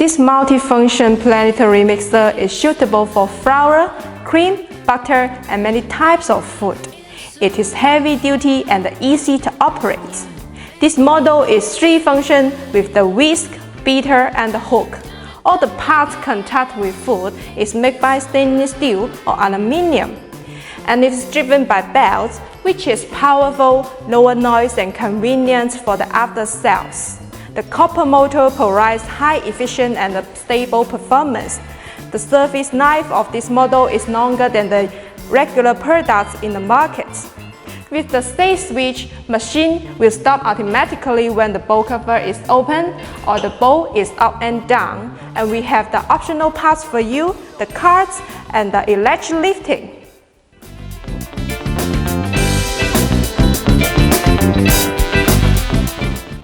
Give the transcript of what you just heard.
This multifunction planetary mixer is suitable for flour, cream, butter, and many types of food. It is heavy-duty and easy to operate. This model is 3-function with the whisk, beater, and the hook. All the parts contact with food is made by stainless steel or aluminium, and it is driven by belts, which is powerful, lower noise, and convenience for the after sales. The copper motor provides high efficient and stable performance. The surface life of this model is longer than the regular products in the market. With the state switch, machine will stop automatically when the bowl cover is open or the bowl is up and down. And we have the optional parts for you, the cards and the electric lifting.